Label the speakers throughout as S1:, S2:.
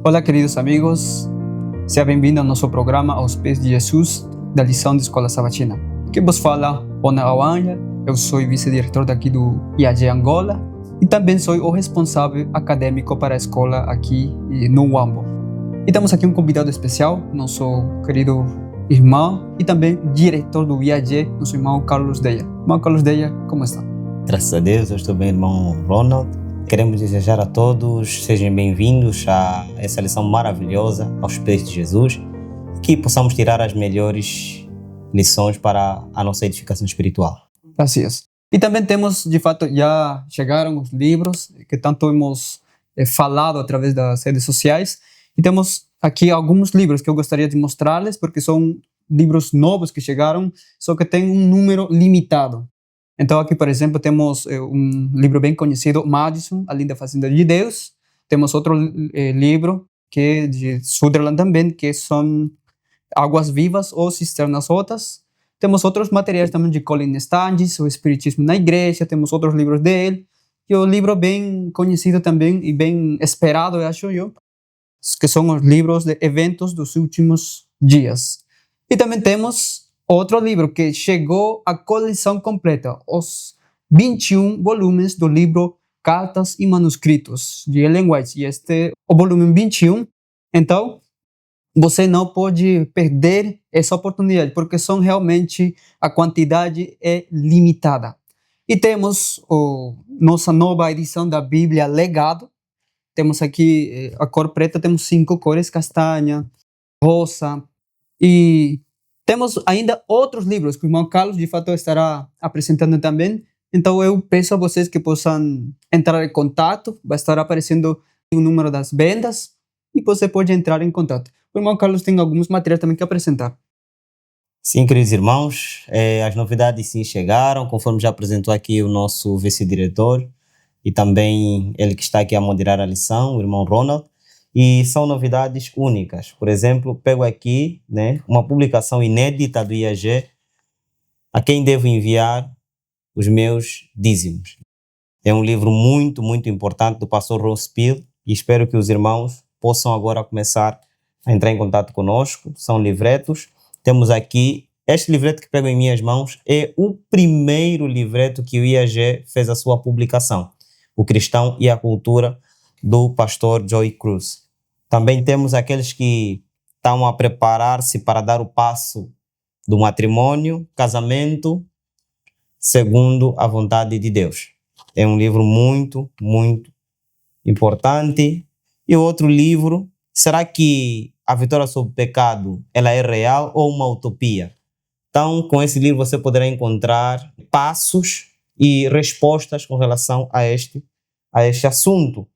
S1: Olá, queridos amigos, seja bem-vindo ao nosso programa Aos Pés de Jesus, da lição de Escola Sabatina. Quem vos fala, Ona Awanja, eu sou vice-diretor daqui do IAG Angola e também sou o responsável acadêmico para a escola aqui no Uambo. E temos aqui um convidado especial, nosso querido irmão e também diretor do IAG, nosso irmão Carlos Deia. Irmão Carlos Deia, como está?
S2: Graças a Deus, eu estou bem, irmão Ronald. Queremos desejar a todos, sejam bem-vindos a essa lição maravilhosa, Aos Pés de Jesus, que possamos tirar as melhores lições para a nossa edificação espiritual.
S1: Graças. E também temos, de fato, já chegaram os livros que tanto hemos falado através das redes sociais. E temos aqui alguns livros que eu gostaria de mostrar-lhes, porque são livros novos que chegaram, só que tem um número limitado. Então aqui, por exemplo, temos um livro bem conhecido, Madison, A Linda Fazenda de Deus. Temos outro livro, que é de Sutherland também, que são Águas Vivas ou Cisternas Rotas. Temos outros materiais também de Colin Stanges, O Espiritismo na Igreja. Temos outros livros dele. E um livro bem conhecido também e bem esperado, eu acho eu, que são os livros de eventos dos últimos dias. E também temos outro livro que chegou à coleção completa, os 21 volumes do livro Cartas e Manuscritos, de Ellen White. E este é o volume 21. Então, você não pode perder essa oportunidade, porque realmente a quantidade é limitada. E temos nossa nova edição da Bíblia Legado. Temos aqui a cor preta, temos 5 cores, castanha, rosa, e temos ainda outros livros que o irmão Carlos, de fato, estará apresentando também. Então, eu peço a vocês que possam entrar em contato. Vai estar aparecendo o número das vendas e você pode entrar em contato. O irmão Carlos tem alguns materiais também que apresentar.
S2: Sim, queridos irmãos, as novidades sim chegaram, conforme já apresentou aqui o nosso vice-diretor e também ele que está aqui a moderar a lição, o irmão Ronald. E são novidades únicas. Por exemplo, pego aqui, uma publicação inédita do IAG, a quem devo enviar os meus dízimos. É um livro muito, muito importante do pastor Ron Spiel e espero que os irmãos possam agora começar a entrar em contato conosco. São livretos. Temos aqui, este livreto que pego em minhas mãos é o primeiro livreto que o IAG fez a sua publicação, O Cristão e a Cultura, do pastor Joy Cruz. Também temos aqueles que estão a preparar-se para dar o passo do matrimônio, casamento, segundo a vontade de Deus. É um livro muito, muito importante. E outro livro, será que a vitória sobre o pecado ela é real ou uma utopia? Então, com esse livro você poderá encontrar passos e respostas com relação a este assunto.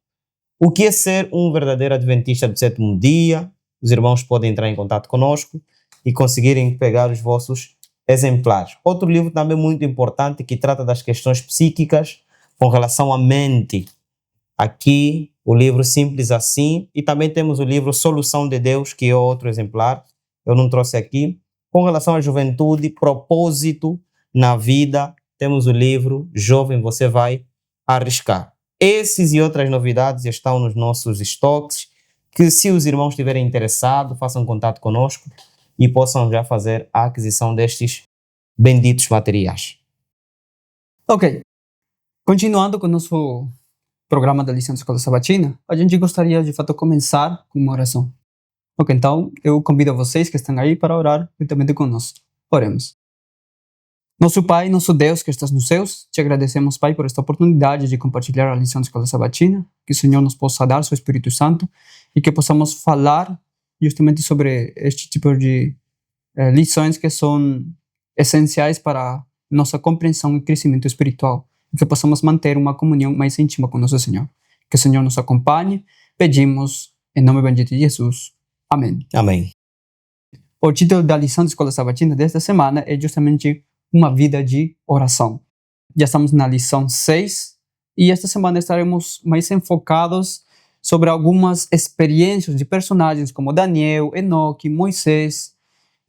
S2: O que é ser um verdadeiro adventista do sétimo dia? Os irmãos podem entrar em contato conosco e conseguirem pegar os vossos exemplares. Outro livro também muito importante que trata das questões psíquicas com relação à mente. Aqui o livro Simples Assim, e também temos o livro Solução de Deus, que é outro exemplar, eu não trouxe aqui. Com relação à juventude, propósito na vida, temos o livro Jovem, Você Vai Arriscar. Esses e outras novidades estão nos nossos estoques, que se os irmãos estiverem interessados, façam contato conosco e possam já fazer a aquisição destes benditos materiais.
S1: Ok. Continuando com o nosso programa da lição de Escola Sabatina, a gente gostaria de fato começar com uma oração. Ok, então eu convido vocês que estão aí para orar juntamente conosco. Oremos. Nosso Pai, nosso Deus que estás nos céus, te agradecemos, Pai, por esta oportunidade de compartilhar a lição de Escola Sabatina, que o Senhor nos possa dar seu Espírito Santo e que possamos falar justamente sobre este tipo de lições que são essenciais para nossa compreensão e crescimento espiritual, e que possamos manter uma comunhão mais íntima com nosso Senhor. Que o Senhor nos acompanhe, pedimos em nome bendito de Jesus. Amém.
S2: Amém.
S1: O título da lição de Escola Sabatina desta semana é justamente Uma Vida de Oração. Já estamos na lição 6 e esta semana estaremos mais enfocados sobre algumas experiências de personagens como Daniel, Enoque, Moisés,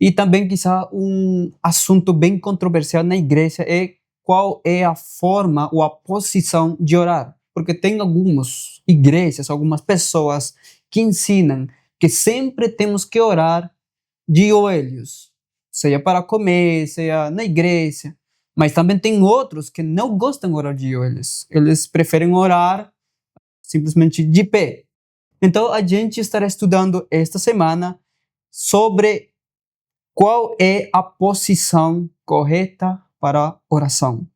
S1: e também quizá um assunto bem controversial na igreja é qual é a forma ou a posição de orar. Porque tem algumas igrejas, algumas pessoas que ensinam que sempre temos que orar de joelhos, seja para comer, seja na igreja. Mas também tem outros que não gostam de orar de joelhos. Eles preferem orar simplesmente de pé. Então, a gente estará estudando esta semana sobre qual é a posição correta para a oração.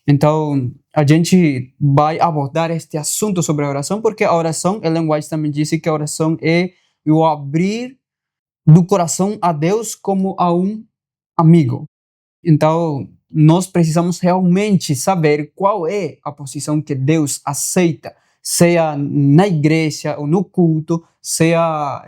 S1: Então, a gente vai abordar este assunto sobre a oração, porque a oração, Ellen White também disse que a oração é o abrir do coração a Deus como a um amigo. Então, nós precisamos realmente saber qual é a posição que Deus aceita, seja na igreja ou no culto, seja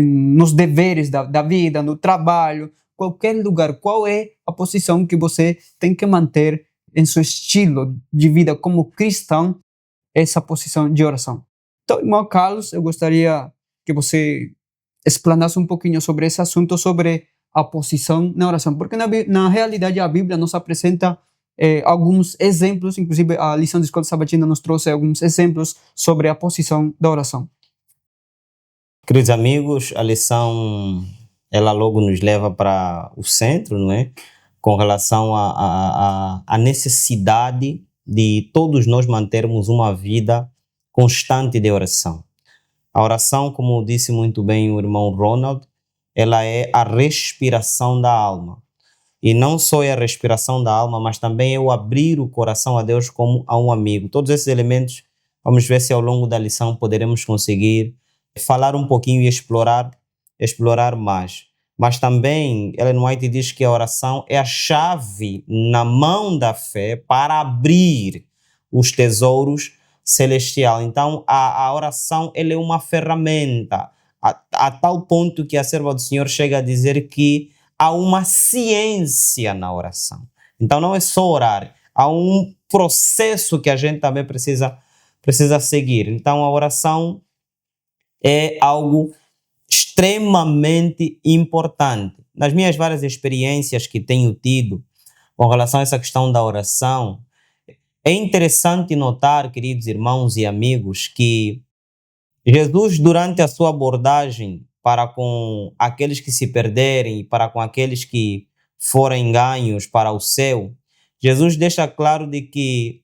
S1: nos deveres da vida, no trabalho, qualquer lugar. Qual é a posição que você tem que manter em seu estilo de vida como cristão, essa posição de oração? Então, irmão Carlos, eu gostaria que você explanasse um pouquinho sobre esse assunto, sobre a posição na oração, porque na realidade a Bíblia nos apresenta alguns exemplos, inclusive a lição de escola sabatina nos trouxe alguns exemplos sobre a posição da oração.
S2: Queridos amigos, a lição ela logo nos leva para o centro, não é? Com relação à necessidade de todos nós mantermos uma vida constante de oração. A oração, como disse muito bem o irmão Ronald, ela é a respiração da alma. E não só é a respiração da alma, mas também é o abrir o coração a Deus como a um amigo. Todos esses elementos, vamos ver se ao longo da lição poderemos conseguir falar um pouquinho e explorar mais. Mas também Ellen White diz que a oração é a chave na mão da fé para abrir os tesouros celestiais. Então, a oração ela é uma ferramenta, a tal ponto que a serva do Senhor chega a dizer que há uma ciência na oração. Então, não é só orar, há um processo que a gente também precisa seguir. Então, a oração é algo extremamente importante. Nas minhas várias experiências que tenho tido com relação a essa questão da oração, é interessante notar, queridos irmãos e amigos, que Jesus, durante a sua abordagem para com aqueles que se perderem e para com aqueles que forem ganhos para o céu, Jesus deixa claro de que,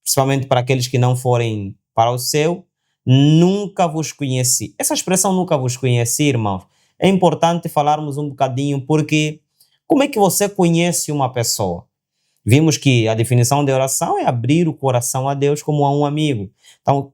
S2: principalmente para aqueles que não forem para o céu, nunca vos conheci. Essa expressão nunca vos conheci, irmãos, é importante falarmos um bocadinho, porque como é que você conhece uma pessoa? Vimos que a definição de oração é abrir o coração a Deus como a um amigo. Então,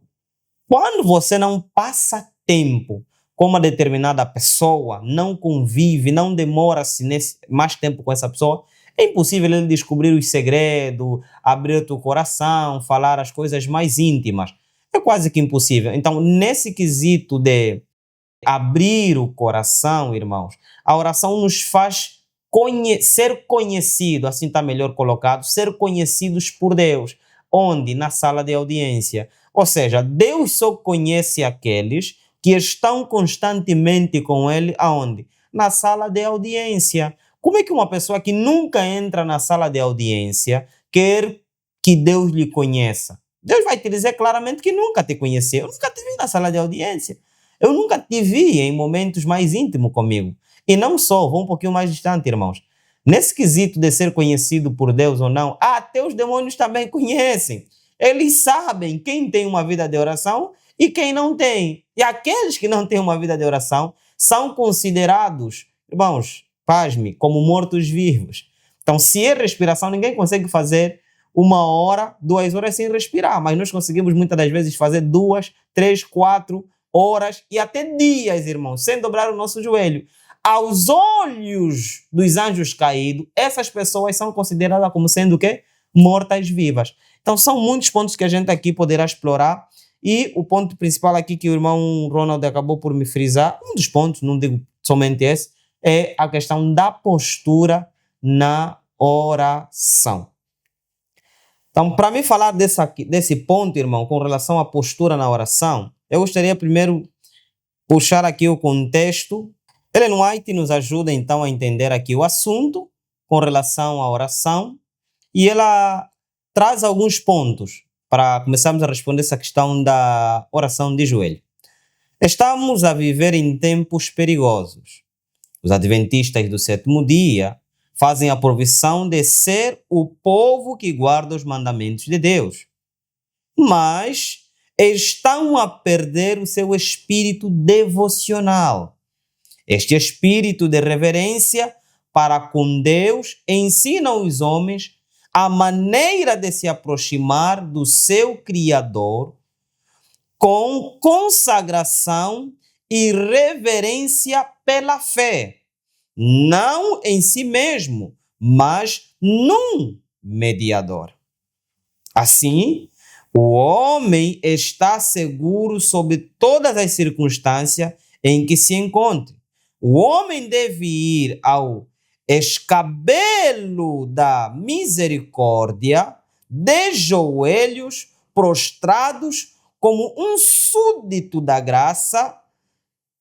S2: quando você não passa tempo com uma determinada pessoa, não convive, não demora-se mais tempo com essa pessoa, é impossível ele descobrir os segredos, abrir o teu coração, falar as coisas mais íntimas. É quase que impossível. Então, nesse quesito de abrir o coração, irmãos, a oração nos faz ser conhecido, assim está melhor colocado, ser conhecidos por Deus. Onde? Na sala de audiência. Ou seja, Deus só conhece aqueles que estão constantemente com Ele, aonde? Na sala de audiência. Como é que uma pessoa que nunca entra na sala de audiência quer que Deus lhe conheça? Deus vai te dizer claramente que nunca te conheceu. Eu nunca te vi na sala de audiência. Eu nunca te vi em momentos mais íntimos comigo. E não só, vou um pouquinho mais distante, irmãos. Nesse quesito de ser conhecido por Deus ou não, até os demônios também conhecem. Eles sabem quem tem uma vida de oração e quem não tem. E aqueles que não têm uma vida de oração são considerados, irmãos, pasme, como mortos-vivos. Então, se é respiração, ninguém consegue fazer 1 hora, 2 horas sem respirar, mas nós conseguimos muitas das vezes fazer 2, 3, 4 horas e até dias, irmãos, sem dobrar o nosso joelho. Aos olhos dos anjos caídos, essas pessoas são consideradas como sendo o quê? Mortas-vivas. Então, são muitos pontos que a gente aqui poderá explorar e o ponto principal aqui que o irmão Ronald acabou por me frisar, um dos pontos, não digo somente esse, é a questão da postura na oração. Então, para me falar desse ponto, irmão, com relação à postura na oração, eu gostaria primeiro puxar aqui o contexto. Ellen White nos ajuda, então, a entender aqui o assunto com relação à oração e ela traz alguns pontos para começarmos a responder essa questão da oração de joelho. Estamos a viver em tempos perigosos. Os adventistas do sétimo dia fazem a provisão de ser o povo que guarda os mandamentos de Deus, mas estão a perder o seu espírito devocional. Este espírito de reverência para com Deus ensina os homens a maneira de se aproximar do seu Criador com consagração e reverência pela fé, não em si mesmo, mas num mediador. Assim, o homem está seguro sob todas as circunstâncias em que se encontre. O homem deve ir ao escabelo da misericórdia, de joelhos prostrados, como um súdito da graça,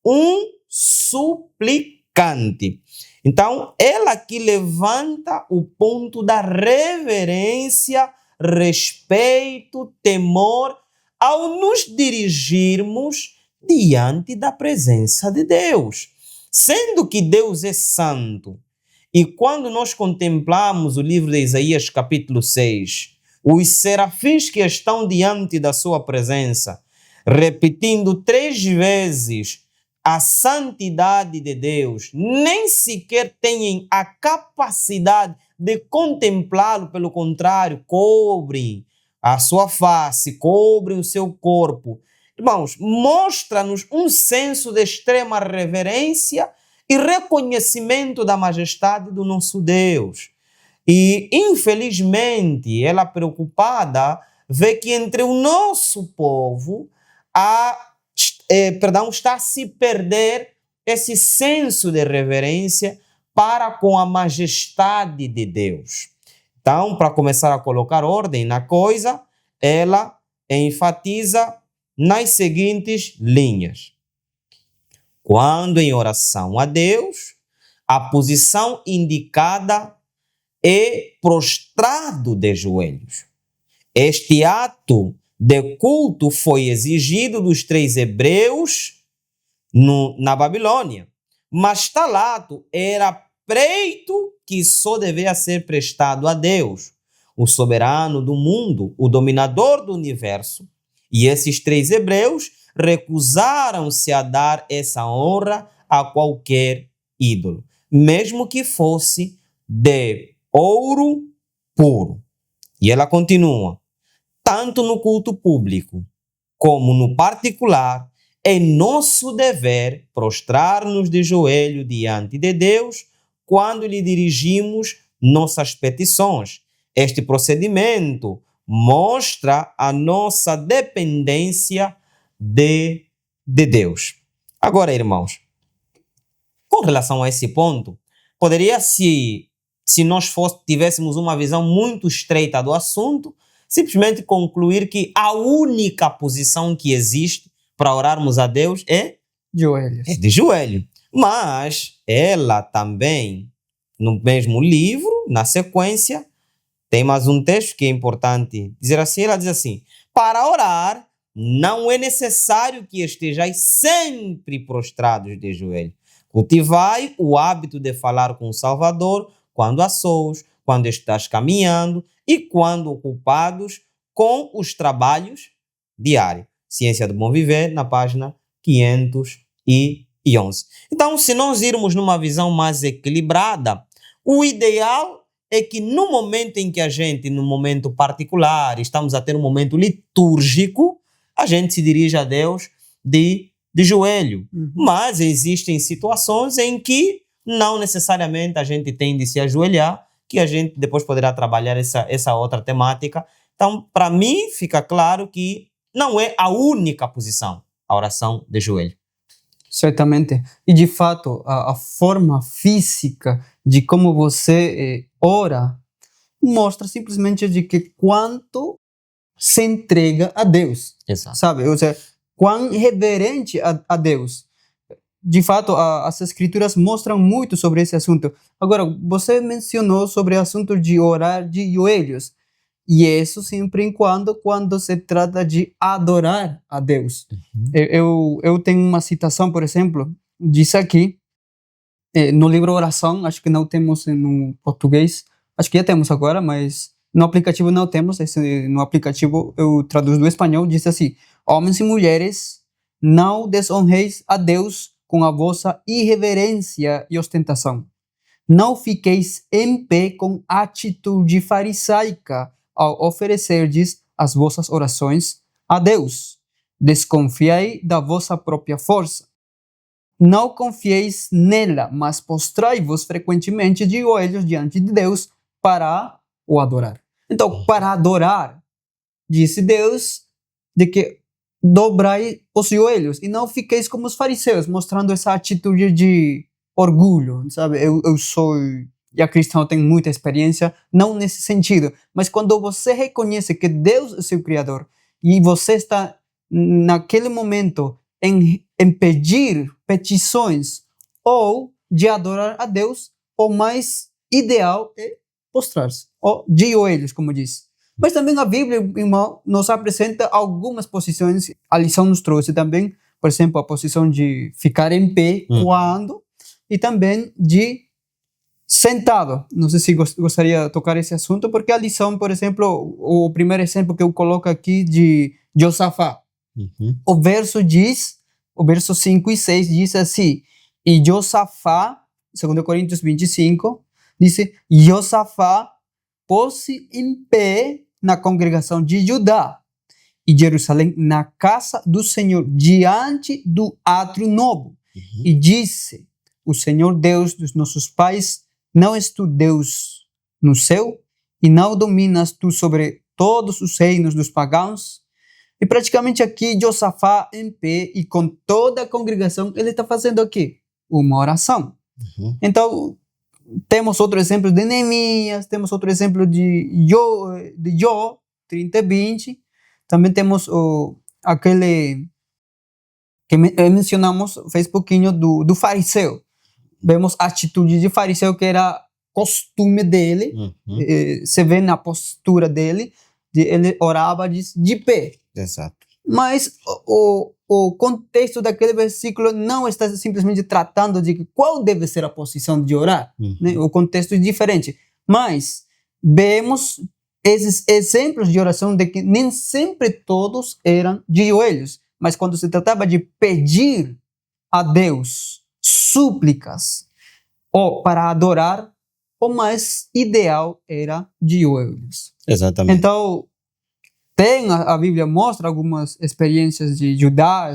S2: um suplicante. Então, ela aqui levanta o ponto da reverência, respeito, temor, ao nos dirigirmos diante da presença de Deus. Sendo que Deus é santo, e quando nós contemplamos o livro de Isaías, capítulo 6, os serafins que estão diante da sua presença, repetindo 3 vezes a santidade de Deus, nem sequer têm a capacidade de contemplá-lo, pelo contrário, cobrem a sua face, cobrem o seu corpo. Irmãos, mostra-nos um senso de extrema reverência e reconhecimento da majestade do nosso Deus. E, infelizmente, ela preocupada vê que entre o nosso povo está a se perder esse senso de reverência para com a majestade de Deus. Então, para começar a colocar ordem na coisa, ela enfatiza nas seguintes linhas. Quando em oração a Deus, a posição indicada é prostrado de joelhos. Este ato de culto foi exigido dos 3 hebreus na Babilônia, mas tal ato era preito que só deveria ser prestado a Deus, o soberano do mundo, o dominador do universo. E esses 3 hebreus recusaram-se a dar essa honra a qualquer ídolo, mesmo que fosse de ouro puro. E ela continua: tanto no culto público como no particular, é nosso dever prostrar-nos de joelho diante de Deus quando lhe dirigimos nossas petições. Este procedimento mostra a nossa dependência de Deus. Agora, irmãos, com relação a esse ponto, poderia se nós tivéssemos uma visão muito estreita do assunto, simplesmente concluir que a única posição que existe para orarmos a Deus é
S1: Joelhos.
S2: de joelho. Mas ela também, no mesmo livro, na sequência, tem mais um texto que é importante dizer assim. Ela diz assim: para orar, não é necessário que estejais sempre prostrados de joelho. Cultivai o hábito de falar com o Salvador quando a sós, quando estás caminhando e quando ocupados com os trabalhos diários. Ciência do Bom Viver, na página 511. Então, se nós irmos numa visão mais equilibrada, o ideal é que no momento em que a gente, no momento particular, estamos a ter um momento litúrgico, a gente se dirige a Deus de joelho. Mas existem situações em que não necessariamente a gente tem de se ajoelhar, que a gente depois poderá trabalhar essa outra temática. Então, para mim, fica claro que não é a única posição, a oração de joelho.
S1: Certamente. E, de fato, a forma física de como você ora mostra simplesmente de que quanto se entrega a Deus.
S2: Exato.
S1: Sabe? Ou seja, quão reverente a Deus. De fato, as escrituras mostram muito sobre esse assunto. Agora, você mencionou sobre o assunto de orar de joelhos. E isso sempre quando se trata de adorar a Deus. Eu tenho uma citação, por exemplo, diz aqui, no livro Oração, acho que não temos no português, acho que já temos agora, mas no aplicativo não temos, no aplicativo eu traduzo do espanhol, diz assim: homens e mulheres, não desonreis a Deus com a vossa irreverência e ostentação. Não fiqueis em pé com atitude farisaica ao oferecerdes as vossas orações a Deus. Desconfiai da vossa própria força. Não confieis nela, mas postrai-vos frequentemente de joelhos diante de Deus para o adorar. Então, para adorar, disse Deus, de que dobrai os joelhos e não fiqueis como os fariseus, mostrando essa atitude de orgulho, sabe? Eu sou já cristão, tenho muita experiência, não nesse sentido, mas quando você reconhece que Deus é seu Criador e você está naquele momento em pedir petições ou de adorar a Deus, o mais ideal é postrar-se, ou de joelhos, como diz. Mas também a Bíblia, irmão, nos apresenta algumas posições, a lição nos trouxe também, por exemplo, a posição de ficar em pé quando, e também de sentado. Não sei se gostaria de tocar esse assunto, porque a lição, por exemplo, o primeiro exemplo que eu coloco aqui de Josafá, o verso 5 e 6 diz assim: e Josafá, 2 Coríntios 25, diz: Josafá pôs-se em pé na congregação de Judá e Jerusalém, na casa do Senhor, diante do átrio novo, e disse: o Senhor Deus dos nossos pais, não és tu Deus no céu, e não dominas tu sobre todos os reinos dos pagãos? E praticamente aqui, Josafá em pé e com toda a congregação, ele está fazendo aqui uma oração. Então, temos outro exemplo de Neemias, temos outro exemplo de Jó 30:20. Também temos aquele que mencionamos, fez pouquinho, do fariseu. Vemos a atitude de fariseu, que era costume dele, se vê na postura dele, ele orava de pé.
S2: Exato.
S1: Mas o contexto daquele versículo não está simplesmente tratando de qual deve ser a posição de orar. Né? O contexto é diferente. Mas vemos esses exemplos de oração de que nem sempre todos eram de joelhos. Mas quando se tratava de pedir a Deus súplicas ou para adorar, o mais ideal era de joelhos.
S2: Exatamente.
S1: Então, a Bíblia mostra algumas experiências de Judá,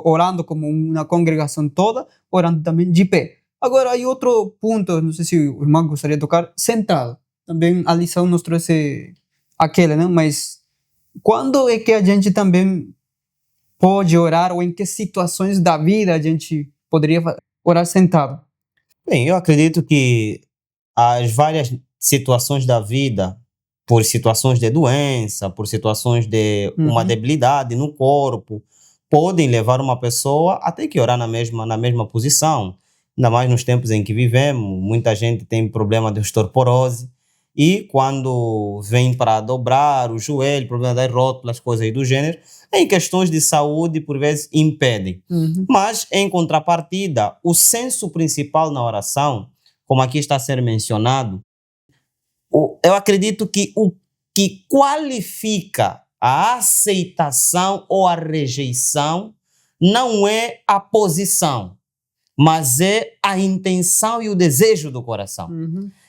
S1: orando como uma congregação toda, orando também de pé. Agora, aí outro ponto, não sei se o irmão gostaria de tocar, sentado. Também a lição nos trouxe aquela, né? Mas quando é que a gente também pode orar, ou em que situações da vida a gente poderia orar sentado?
S2: Bem, eu acredito que as várias situações da vida, por situações de doença, por situações de uma debilidade no corpo, podem levar uma pessoa a ter que orar na mesma posição. Ainda mais nos tempos em que vivemos, muita gente tem problema de osteoporose, e quando vem para dobrar o joelho, problema das rótulas, coisas aí do gênero, em questões de saúde, por vezes, impedem. Mas, em contrapartida, o senso principal na oração, como aqui está a ser mencionado, eu acredito que o que qualifica a aceitação ou a rejeição não é a posição, mas é a intenção e o desejo do coração.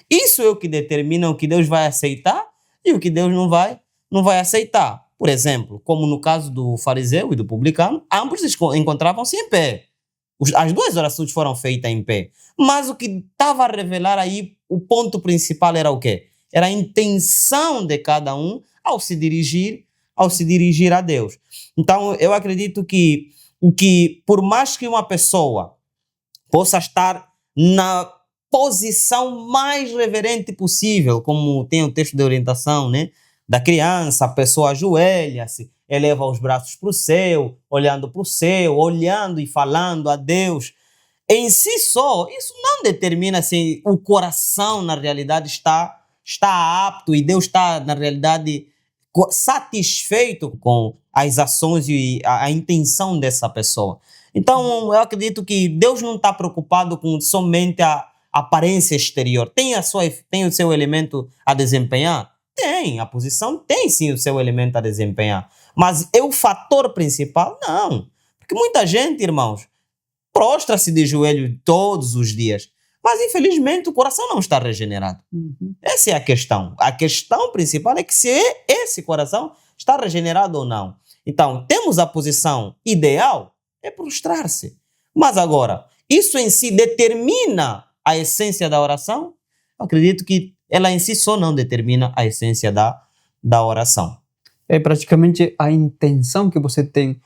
S2: Isso é o que determina o que Deus vai aceitar e o que Deus não vai aceitar. Por exemplo, como no caso do fariseu e do publicano, ambos encontravam-se em pé. As duas orações foram feitas em pé. Mas o que estava a revelar aí, o ponto principal era o quê? Era a intenção de cada um ao se dirigir a Deus. Então, eu acredito que por mais que uma pessoa possa estar na posição mais reverente possível, como tem o texto de orientação, né, da criança, a pessoa ajoelha-se, eleva os braços para o céu, olhando para o céu, olhando e falando a Deus. Em si só, isso não determina se o coração, na realidade, está está apto e Deus está, na realidade, satisfeito com as ações e a intenção dessa pessoa. Então, eu acredito que Deus não está preocupado com somente a aparência exterior. Tem o seu elemento a desempenhar? Tem, a posição tem sim o seu elemento a desempenhar. Mas é o fator principal? Não. Porque muita gente, irmãos, prostra-se de joelho todos os dias. Mas, infelizmente, o coração não está regenerado. Essa é a questão. A questão principal é que se esse coração está regenerado ou não. Então, temos a posição ideal, é prostrar-se. Mas agora, isso em si determina a essência da oração? Eu acredito que ela em si só não determina a essência da oração.
S1: É praticamente a intenção que você tem.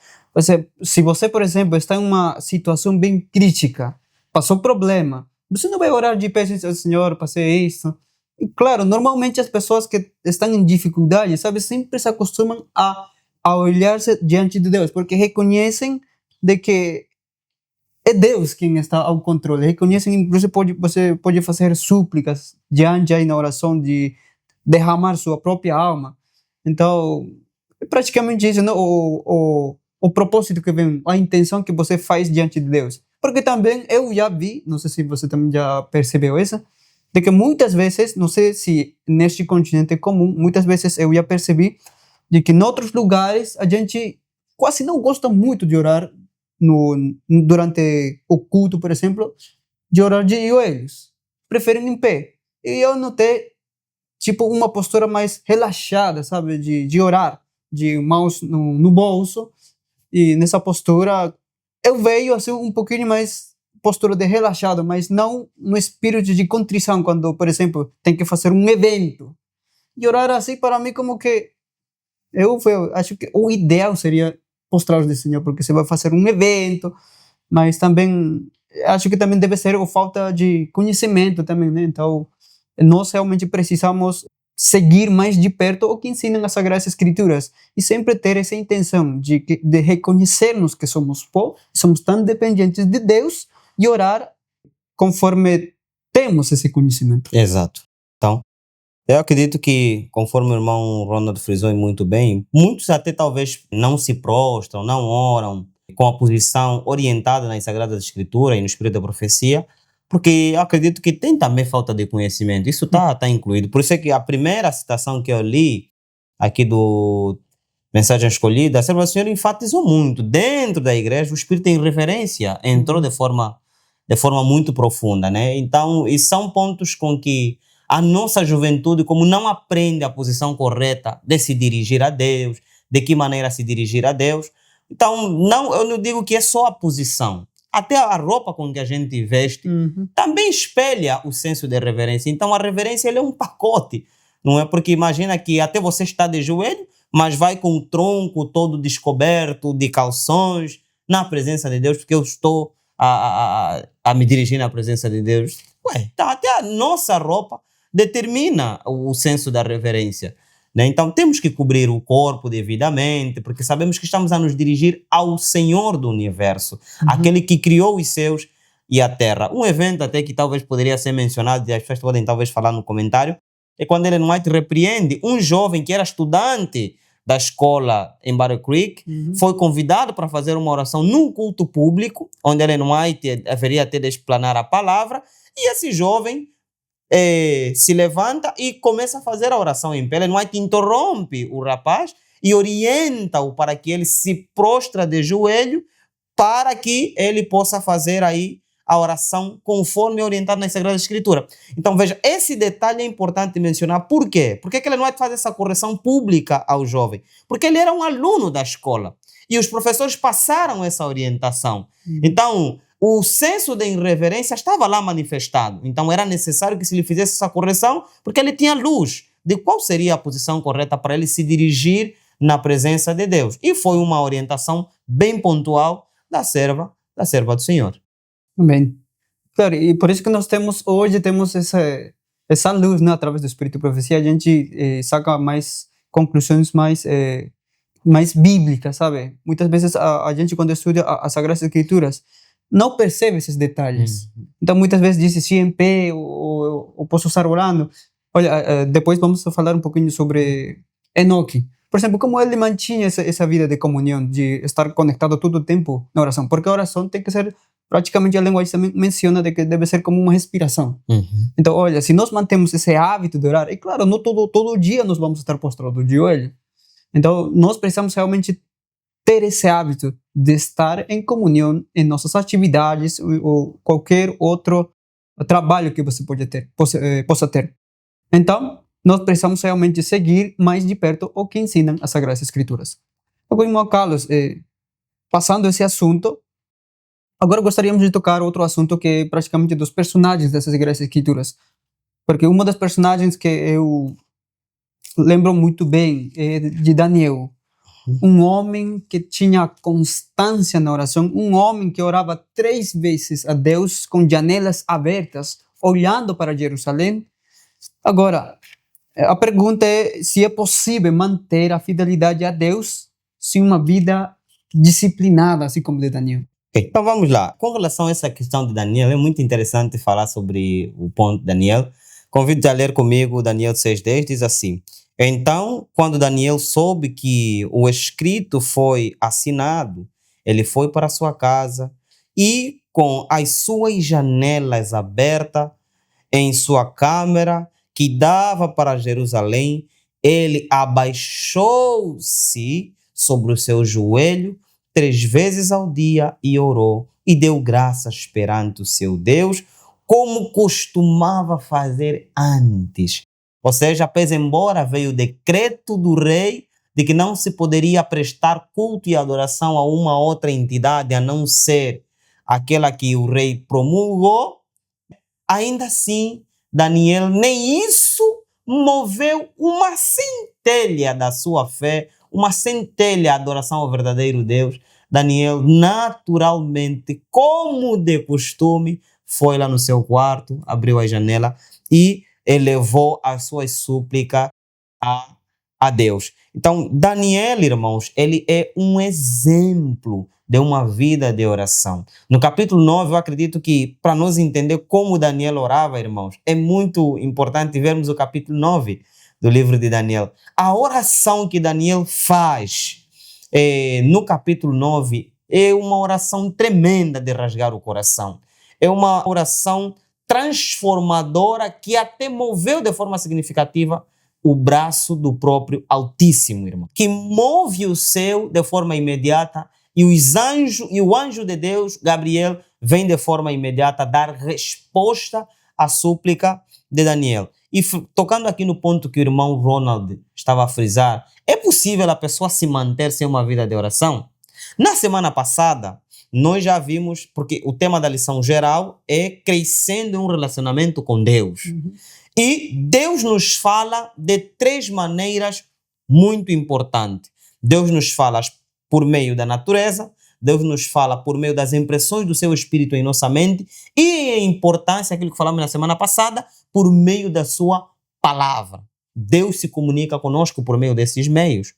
S1: Se você, por exemplo, está em uma situação bem crítica, passou problema, você não vai orar de pé e dizer, Senhor, passei isso. E, claro, normalmente as pessoas que estão em dificuldade, sabe, sempre se acostumam a olhar-se diante de Deus, porque reconhecem de que é Deus quem está ao controle. Reconhecem, inclusive, você pode fazer súplicas diante aí na oração de derramar sua própria alma. Então, é praticamente isso, não? O propósito que vem, a intenção que você faz diante de Deus. Porque também eu já vi, não sei se você também já percebeu isso, de que muitas vezes, não sei se neste continente é comum, muitas vezes eu já percebi de que em outros lugares a gente quase não gosta muito de orar durante o culto, por exemplo, de orar de joelhos. Preferem em pé. E eu notei, tipo, uma postura mais relaxada, sabe, de orar, de mãos no bolso. E nessa postura, eu vejo assim um pouquinho mais postura de relaxado, mas não no espírito de contrição, quando, por exemplo, tem que fazer um evento. E orar assim, para mim, como que eu acho que o ideal seria postrar-se de Senhor, porque você vai fazer um evento, mas também acho que também deve ser a falta de conhecimento também, né? Então, nós realmente precisamos seguir mais de perto o que ensinam as Sagradas Escrituras e sempre ter essa intenção de reconhecermos que somos pó, somos tão dependentes de Deus e orar conforme temos esse conhecimento.
S2: Exato. Então, eu acredito que, conforme o irmão Ronald frisou muito bem, muitos até talvez não se prostram, não oram com a posição orientada nas Sagradas Escrituras e no Espírito da Profecia, porque eu acredito que tem também falta de conhecimento. Isso tá incluído. Por isso é que a primeira citação que eu li aqui do Mensagem Escolhida, a serva do Senhor enfatizou muito. Dentro da igreja, o Espírito em reverência entrou de forma muito profunda, né? Então, e são pontos com que a nossa juventude, como não aprende a posição correta de se dirigir a Deus, de que maneira se dirigir a Deus. Então, eu não digo que é só a posição. Até a roupa com que a gente veste também espelha o senso de reverência. Então, a reverência é um pacote, não é? Porque imagina que até você está de joelho, mas vai com o tronco todo descoberto, de calções, na presença de Deus, porque eu estou a me dirigir na presença de Deus. Então, até a nossa roupa determina o senso da reverência, né? Então, temos que cobrir o corpo devidamente, porque sabemos que estamos a nos dirigir ao Senhor do Universo, aquele que criou os céus e a terra. Um evento até que talvez poderia ser mencionado, e as pessoas podem talvez falar no comentário, é quando Ellen White repreende um jovem que era estudante da escola em Battle Creek, foi convidado para fazer uma oração num culto público, onde Ellen White haveria até de explanar a palavra, e esse jovem se levanta e começa a fazer a oração em pé. Ellen White interrompe o rapaz e orienta-o para que ele se prostra de joelho para que ele possa fazer aí a oração conforme orientado nas Sagradas Escrituras. Então, veja, esse detalhe é importante mencionar. Por quê? Por que Ellen White faz essa correção pública ao jovem? Porque ele era um aluno da escola e os professores passaram essa orientação. Então, o senso de irreverência estava lá manifestado. Então, era necessário que se lhe fizesse essa correção, porque ele tinha luz de qual seria a posição correta para ele se dirigir na presença de Deus. E foi uma orientação bem pontual da serva do Senhor.
S1: Bem, claro, e por isso que nós hoje temos essa luz, né, através do Espírito e Profecia, a gente saca mais conclusões mais bíblicas, sabe? Muitas vezes a gente, quando estuda as Sagradas Escrituras, não percebe esses detalhes. Então, muitas vezes diz, se em pé, ou posso estar orando. Olha, depois vamos falar um pouquinho sobre Enoque. Por exemplo, como ele mantinha essa vida de comunhão, de estar conectado todo o tempo na oração. Porque a oração tem que ser, praticamente a linguagem também menciona de que deve ser como uma respiração. Então, olha, se nós mantemos esse hábito de orar, e claro, não todo dia nós vamos estar postrados de joelho. Então, nós precisamos realmente ter esse hábito de estar em comunhão em nossas atividades ou qualquer outro trabalho que você possa ter. Então, nós precisamos realmente seguir mais de perto o que ensinam as Sagradas Escrituras. Agora, irmão Carlos, passando esse assunto, agora gostaríamos de tocar outro assunto que é praticamente dos personagens dessas Sagradas Escrituras. Porque uma das personagens que eu lembro muito bem é de Daniel. Um homem que tinha constância na oração, um homem que orava 3 vezes a Deus com janelas abertas, olhando para Jerusalém. Agora, a pergunta é se é possível manter a fidelidade a Deus sem uma vida disciplinada, assim como de Daniel.
S2: Ok, então vamos lá. Com relação a essa questão de Daniel, é muito interessante falar sobre o ponto de Daniel. Convido-te a ler comigo Daniel 6,10, diz assim: Então, quando Daniel soube que o escrito foi assinado, ele foi para sua casa e, com as suas janelas abertas em sua câmara, que dava para Jerusalém, ele abaixou-se sobre o seu joelho 3 vezes ao dia e orou e deu graças perante o seu Deus, como costumava fazer antes. Ou seja, pese embora veio o decreto do rei de que não se poderia prestar culto e adoração a uma outra entidade a não ser aquela que o rei promulgou, ainda assim, Daniel nem isso moveu uma centelha da sua fé, uma centelha de adoração ao verdadeiro Deus. Daniel, naturalmente, como de costume, foi lá no seu quarto, abriu a janela e elevou as suas súplicas a Deus. Então, Daniel, irmãos, ele é um exemplo de uma vida de oração. No capítulo 9, eu acredito que para nós entender como Daniel orava, irmãos, é muito importante vermos o capítulo 9 do livro de Daniel. A oração que Daniel faz no capítulo 9 é uma oração tremenda de rasgar o coração. É uma oração transformadora que até moveu de forma significativa o braço do próprio Altíssimo, irmão, que move o céu de forma imediata e o anjo de Deus, Gabriel, vem de forma imediata dar resposta à súplica de Daniel. E tocando aqui no ponto que o irmão Ronald estava a frisar, é possível a pessoa se manter sem uma vida de oração? Na semana passada, nós já vimos, porque o tema da lição geral é crescendo em um relacionamento com Deus. E Deus nos fala de 3 maneiras muito importantes. Deus nos fala por meio da natureza, Deus nos fala por meio das impressões do seu Espírito em nossa mente e, em importância, aquilo que falamos na semana passada, por meio da sua palavra. Deus se comunica conosco por meio desses meios.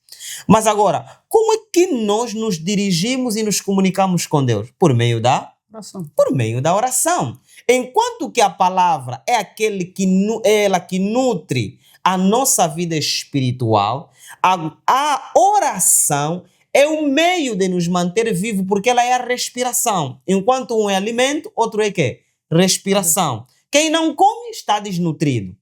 S2: Mas agora, como é que nós nos dirigimos e nos comunicamos com Deus? Por meio da oração. Por meio da oração. Enquanto que a palavra é ela que nutre a nossa vida espiritual, a oração é o meio de nos manter vivos, porque ela é a respiração. Enquanto um é alimento, outro é quê? Respiração. Quem não come está desnutrido.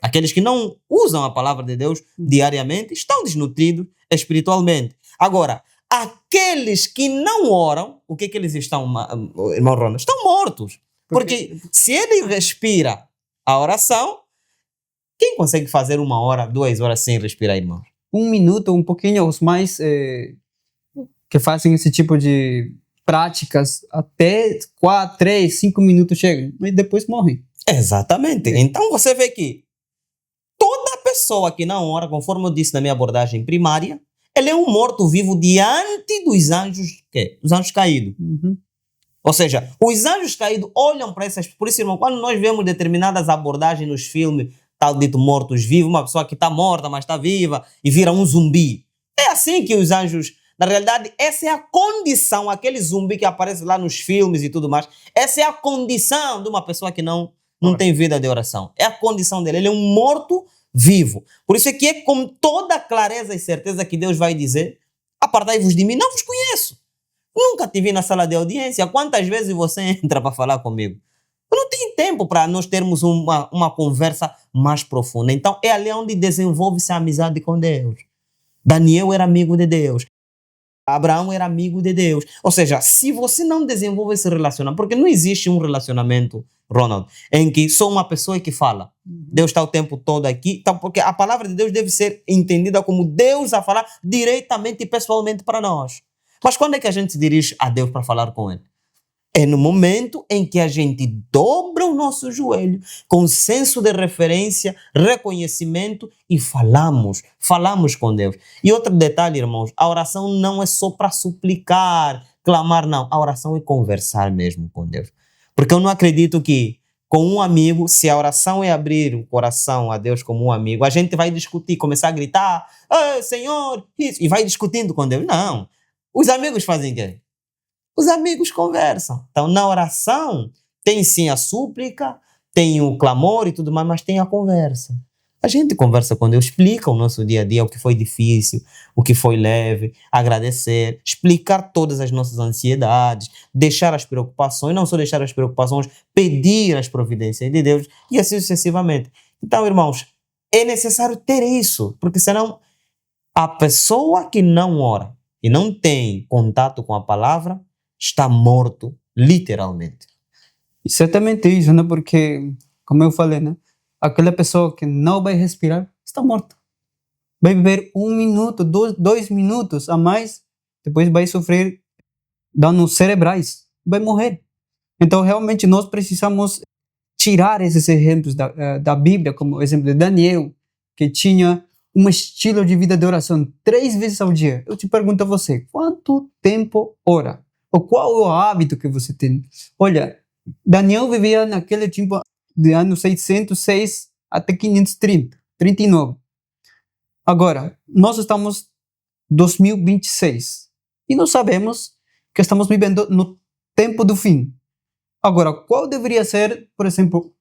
S2: Aqueles que não usam a palavra de Deus diariamente estão desnutridos espiritualmente. Agora, aqueles que não oram, o que eles estão, irmão Ronald? Estão mortos. Porque se ele respira a oração, quem consegue fazer 1 hora, 2 horas sem respirar, irmão?
S1: 1 minuto, um pouquinho, os mais que fazem esse tipo de práticas, até 4, 3, 5 minutos chegam, e depois morrem.
S2: Exatamente. Então você vê que toda pessoa que não ora, conforme eu disse na minha abordagem primária, ele é um morto-vivo diante dos anjos, dos anjos caídos. Ou seja, os anjos caídos olham para essas... Por isso, irmão, quando nós vemos determinadas abordagens nos filmes, tal dito mortos-vivos, uma pessoa que está morta, mas está viva, e vira um zumbi. É assim que os anjos... Na realidade, essa é a condição, aquele zumbi que aparece lá nos filmes e tudo mais, essa é a condição de uma pessoa que não não tem vida de oração. É a condição dele. Ele é um morto vivo. Por isso é que é com toda clareza e certeza que Deus vai dizer: apartai-vos de mim, não vos conheço. Nunca te vi na sala de audiência. Quantas vezes você entra para falar comigo? Eu não tenho tempo para nós termos uma conversa mais profunda. Então é ali onde desenvolve-se a amizade com Deus. Daniel era amigo de Deus. Abraão era amigo de Deus. Ou seja, se você não desenvolve esse relacionamento, porque não existe um relacionamento, Ronald, em que só uma pessoa é que fala. Deus está o tempo todo aqui. Então, porque a palavra de Deus deve ser entendida como Deus a falar diretamente e pessoalmente para nós. Mas quando é que a gente se dirige a Deus para falar com Ele? É no momento em que a gente dobra o nosso joelho com senso de referência, reconhecimento e falamos com Deus. E outro detalhe, irmãos, a oração não é só para suplicar, clamar, não. A oração é conversar mesmo com Deus. Porque eu não acredito que com um amigo, se a oração é abrir o coração a Deus como um amigo, a gente vai discutir, começar a gritar: Senhor, isso, e vai discutindo com Deus. Não. Os amigos fazem o quê? Os amigos conversam. Então, na oração, tem sim a súplica, tem o clamor e tudo mais, mas tem a conversa. A gente conversa com Deus, explica o nosso dia a dia, o que foi difícil, o que foi leve, agradecer, explicar todas as nossas ansiedades, deixar as preocupações, não só deixar as preocupações, pedir as providências de Deus e assim sucessivamente. Então, irmãos, é necessário ter isso, porque senão a pessoa que não ora e não tem contato com a palavra está morto, literalmente.
S1: Exatamente isso, né? Porque, como eu falei, né? Aquela pessoa que não vai respirar está morta. Vai viver 1 minuto, 2 minutos a mais, depois vai sofrer danos cerebrais, vai morrer. Então, realmente, nós precisamos tirar esses exemplos da Bíblia, como o exemplo de Daniel, que tinha um estilo de vida de oração 3 vezes ao dia. Eu te pergunto a você, quanto tempo ora? Ou qual é o hábito que você tem? Olha, Daniel vivia naquele tempo de anos 606 até 530, 39. Agora, nós estamos em 2026 e nós sabemos que estamos vivendo no tempo do fim. Agora, qual deveria ser, por exemplo,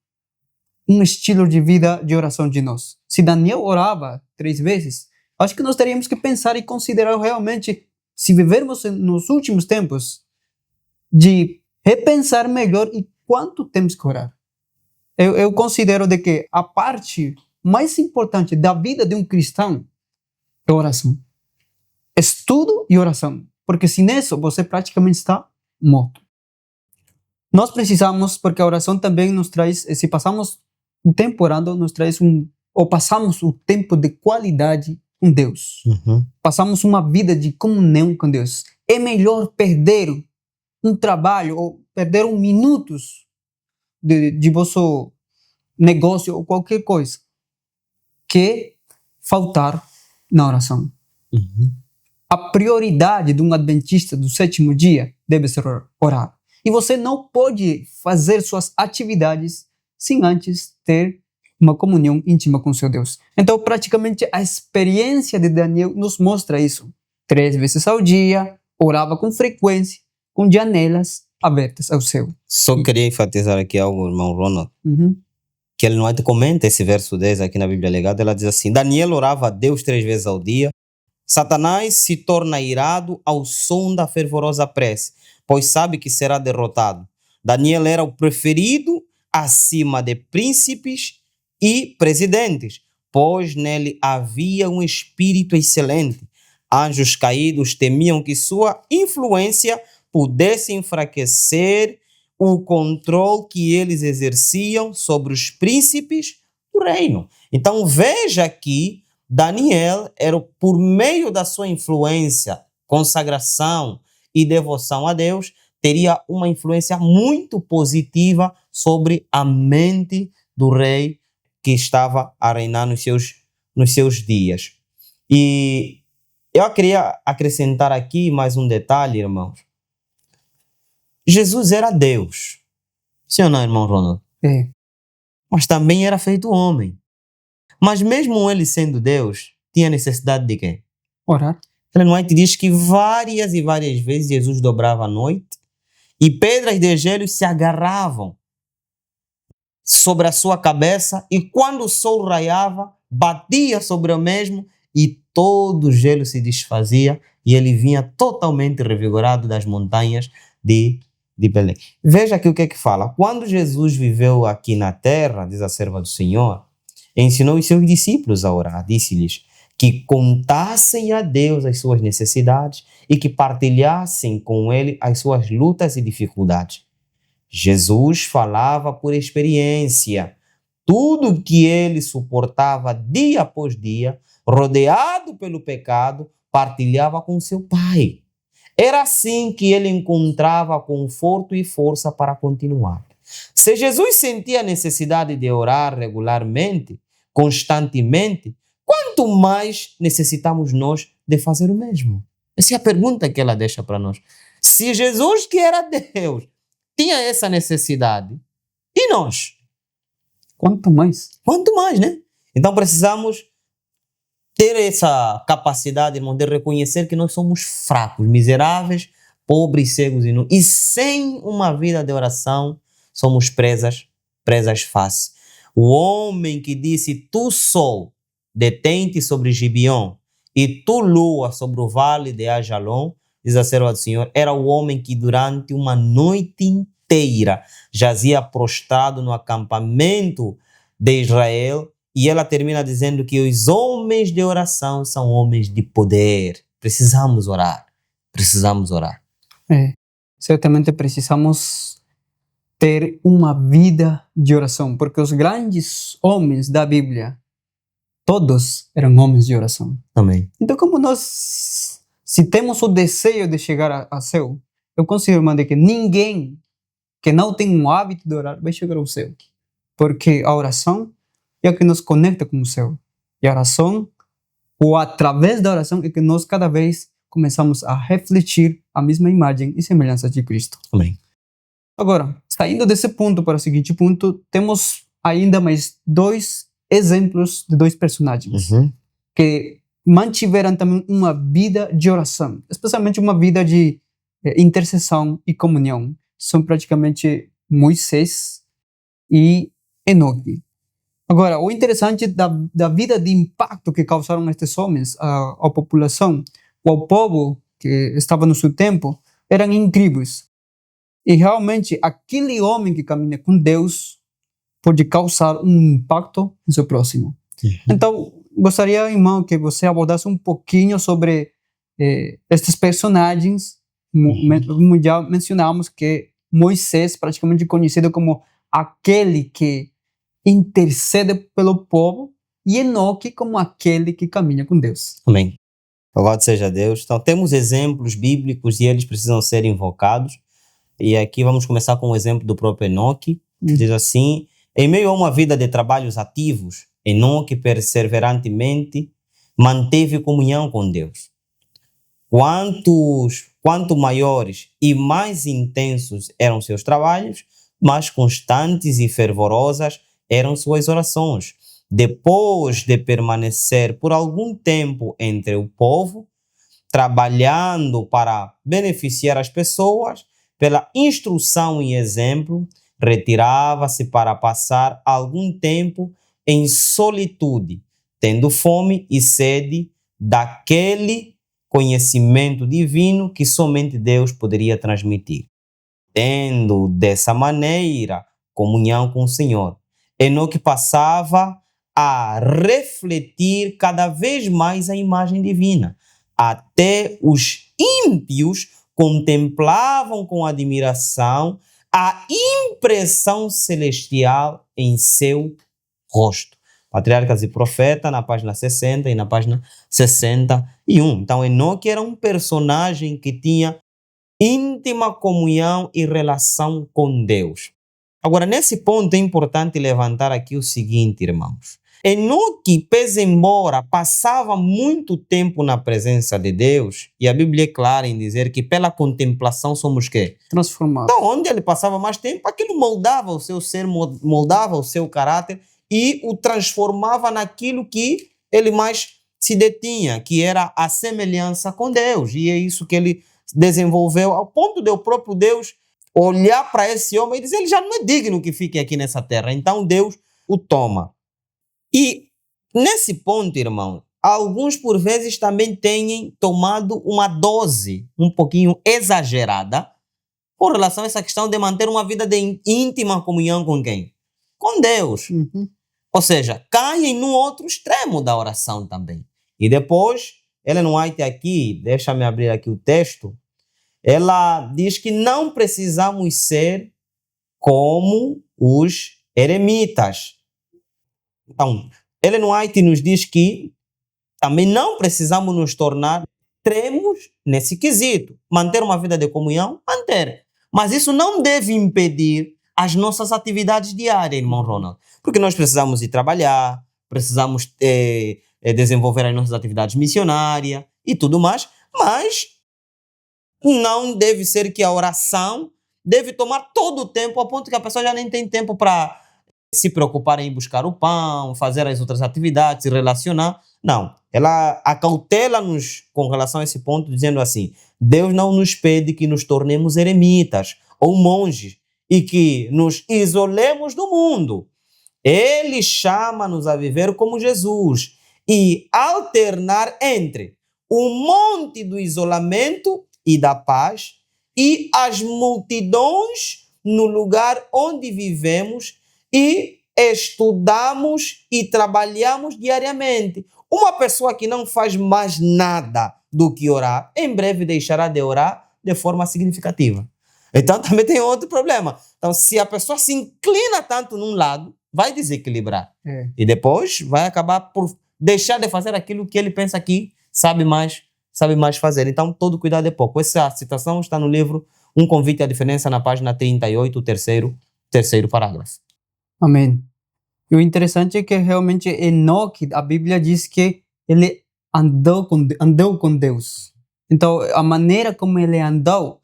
S1: um estilo de vida de oração de nós? Se Daniel orava 3 vezes, acho que nós teríamos que pensar e considerar realmente, se vivermos nos últimos tempos, de repensar melhor e quanto temos que orar. Eu considero de que a parte mais importante da vida de um cristão é oração. Estudo e oração. Porque sem isso, você praticamente está morto. Nós precisamos, porque a oração também nos traz, se passamos o tempo orando, nos traz ou passamos o tempo de qualidade com Deus. Passamos uma vida de comunhão com Deus. É melhor perder um trabalho ou perder minutos de vosso negócio ou qualquer coisa que faltar na oração. A prioridade de um adventista do 7º dia deve ser orar. E você não pode fazer suas atividades sem antes ter uma comunhão íntima com seu Deus. Então, praticamente, a experiência de Daniel nos mostra isso. 3 vezes ao dia, orava com frequência, com janelas abertas ao céu.
S2: Só queria enfatizar aqui algo, irmão Ronald, que ele não comenta esse verso 10 aqui na Bíblia Legada. Ela diz assim: Daniel orava a Deus 3 vezes ao dia. Satanás se torna irado ao som da fervorosa prece, pois sabe que será derrotado. Daniel era o preferido acima de príncipes e presidentes, pois nele havia um espírito excelente. Anjos caídos temiam que sua influência pudesse enfraquecer o controle que eles exerciam sobre os príncipes do reino. Então veja que Daniel era, por meio da sua influência, consagração e devoção a Deus, teria uma influência muito positiva sobre a mente do rei que estava a reinar nos seus dias. E eu queria acrescentar aqui mais um detalhe, irmãos. Jesus era Deus. Sim ou não, irmão Ronald?
S1: É.
S2: Mas também era feito homem. Mas mesmo ele sendo Deus, tinha necessidade de quê?
S1: Orar.
S2: Ellen White diz que várias e várias vezes Jesus dobrava a noite e pedras de gelo se agarravam sobre a sua cabeça, e quando o sol raiava, batia sobre o mesmo e todo o gelo se desfazia e ele vinha totalmente revigorado das montanhas de Belém. Veja aqui o que é que fala. Quando Jesus viveu aqui na terra, diz a serva do Senhor, ensinou os seus discípulos a orar. Disse-lhes que contassem a Deus as suas necessidades e que partilhassem com Ele as suas lutas e dificuldades. Jesus falava por experiência. Tudo que ele suportava dia após dia, rodeado pelo pecado, partilhava com seu Pai. Era assim que ele encontrava conforto e força para continuar. Se Jesus sentia a necessidade de orar regularmente, constantemente, quanto mais necessitamos nós de fazer o mesmo? Essa é a pergunta que ela deixa para nós. Se Jesus, que era Deus, tinha essa necessidade, e nós?
S1: Quanto mais?
S2: Quanto mais, né? Então precisamos ter essa capacidade, irmão, de reconhecer que nós somos fracos, miseráveis, pobres, cegos e nus. E sem uma vida de oração, somos presas fáceis. O homem que disse, tu sol, detente sobre Gibeon, e tu lua sobre o vale de Ajalon, diz a serva do Senhor, era o homem que durante uma noite inteira jazia prostrado no acampamento de Israel. E ela termina dizendo que os homens de oração são homens de poder. Precisamos orar. Precisamos orar.
S1: Certamente precisamos ter uma vida de oração, porque os grandes homens da Bíblia, todos eram homens de oração.
S2: Amém.
S1: Então, como nós, se temos o desejo de chegar ao céu, eu considero, irmão, de que ninguém que não tem um hábito de orar vai chegar ao céu. Porque a oração é o que nos conecta com o céu. E a oração, ou através da oração, é que nós cada vez começamos a refletir a mesma imagem e semelhança de Cristo.
S2: Amém.
S1: Agora, saindo desse ponto para o seguinte ponto, temos ainda mais dois exemplos de dois personagens que mantiveram também uma vida de oração, especialmente uma vida de intercessão e comunhão. São praticamente Moisés e Enoque. Agora, o interessante da vida de impacto que causaram estes homens à população, ou ao povo que estava no seu tempo, eram incríveis. E realmente, aquele homem que caminha com Deus pode causar um impacto no seu próximo. Então, gostaria, irmão, que você abordasse um pouquinho sobre estes personagens. Já mencionamos que Moisés, praticamente conhecido como aquele que intercede pelo povo, e Enoque como aquele que caminha com Deus.
S2: Amém. Louvado seja Deus. Então, temos exemplos bíblicos e eles precisam ser invocados. E aqui vamos começar com o exemplo do próprio Enoque. Diz assim, em meio a uma vida de trabalhos ativos, Enoque perseverantemente manteve comunhão com Deus. Quanto maiores e mais intensos eram seus trabalhos, mais constantes e fervorosas eram suas orações. Depois de permanecer por algum tempo entre o povo, trabalhando para beneficiar as pessoas, pela instrução e exemplo, retirava-se para passar algum tempo em solitude, tendo fome e sede daquele conhecimento divino que somente Deus poderia transmitir. Tendo dessa maneira comunhão com o Senhor, Enoque passava a refletir cada vez mais a imagem divina. Até os ímpios contemplavam com admiração a impressão celestial em seu rosto. Patriarcas e Profeta, na página 60 e na página 61. Então, Enoque era um personagem que tinha íntima comunhão e relação com Deus. Agora, nesse ponto é importante levantar aqui o seguinte, irmãos. Enoque, pese embora passava muito tempo na presença de Deus, e a Bíblia é clara em dizer que pela contemplação somos quê?
S1: Transformados.
S2: Então, onde ele passava mais tempo, aquilo moldava o seu ser, moldava o seu caráter e o transformava naquilo que ele mais se detinha, que era a semelhança com Deus. E é isso que ele desenvolveu, ao ponto de o próprio Deus olhar para esse homem e dizer, ele já não é digno que fique aqui nessa terra. Então Deus o toma. E nesse ponto, irmão, alguns por vezes também têm tomado uma dose um pouquinho exagerada com relação a essa questão de manter uma vida de íntima comunhão com quem? Com Deus. Ou seja, caem no outro extremo da oração também. E depois, Ellen White aqui, deixa-me abrir aqui o texto, ela diz que não precisamos ser como os eremitas. Então, Ellen White nos diz que também não precisamos nos tornar extremos nesse quesito. Manter uma vida de comunhão, manter. Mas isso não deve impedir as nossas atividades diárias, irmão Ronald. Porque nós precisamos ir trabalhar, precisamos desenvolver as nossas atividades missionárias e tudo mais, mas não deve ser que a oração deve tomar todo o tempo, a ponto que a pessoa já nem tem tempo para se preocupar em buscar o pão, fazer as outras atividades, se relacionar. Não, ela acautela-nos com relação a esse ponto, dizendo assim, Deus não nos pede que nos tornemos eremitas ou monges e que nos isolemos do mundo. Ele chama-nos a viver como Jesus e alternar entre o monte do isolamento e da paz e as multidões no lugar onde vivemos e estudamos e trabalhamos diariamente. Uma pessoa que não faz mais nada do que orar, em breve deixará de orar de forma significativa. Então também tem outro problema. Então, se a pessoa se inclina tanto num lado, vai desequilibrar. E depois vai acabar por deixar de fazer aquilo que ele pensa que sabe mais fazer. Então, todo cuidado é pouco. Essa citação está no livro Um Convite à Diferença, na página 38, o terceiro parágrafo.
S1: Amém. E o interessante é que realmente Enoque, a Bíblia diz que ele andou com Deus. Então, a maneira como ele andou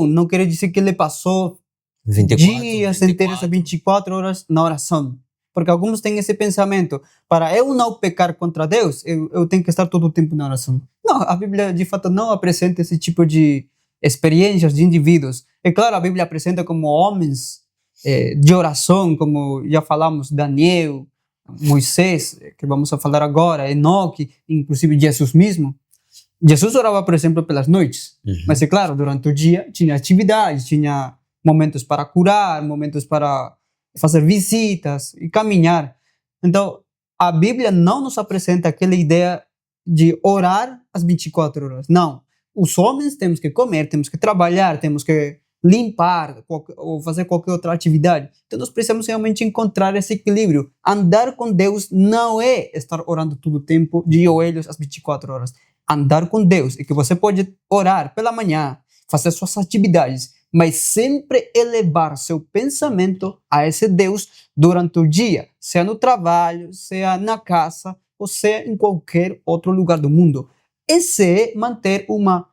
S1: não quer dizer que ele passou 24 inteiros, 24 horas na oração. Porque alguns têm esse pensamento, para eu não pecar contra Deus, eu tenho que estar todo o tempo na oração. Não, a Bíblia de fato não apresenta esse tipo de experiências de indivíduos. É claro, a Bíblia apresenta como homens de oração, como já falamos, Daniel, Moisés, que vamos a falar agora, Enoque, inclusive Jesus mesmo. Jesus orava, por exemplo, pelas noites. Mas é claro, durante o dia tinha atividades, tinha momentos para curar, momentos para fazer visitas e caminhar. Então, a Bíblia não nos apresenta aquela ideia de orar às 24 horas. Não. Os homens temos que comer, temos que trabalhar, temos que limpar ou fazer qualquer outra atividade. Então, nós precisamos realmente encontrar esse equilíbrio. Andar com Deus não é estar orando todo o tempo de joelhos às 24 horas. Andar com Deus é que você pode orar pela manhã, fazer suas atividades, mas sempre elevar seu pensamento a esse Deus durante o dia, seja no trabalho, seja na casa, ou seja em qualquer outro lugar do mundo. Esse é manter uma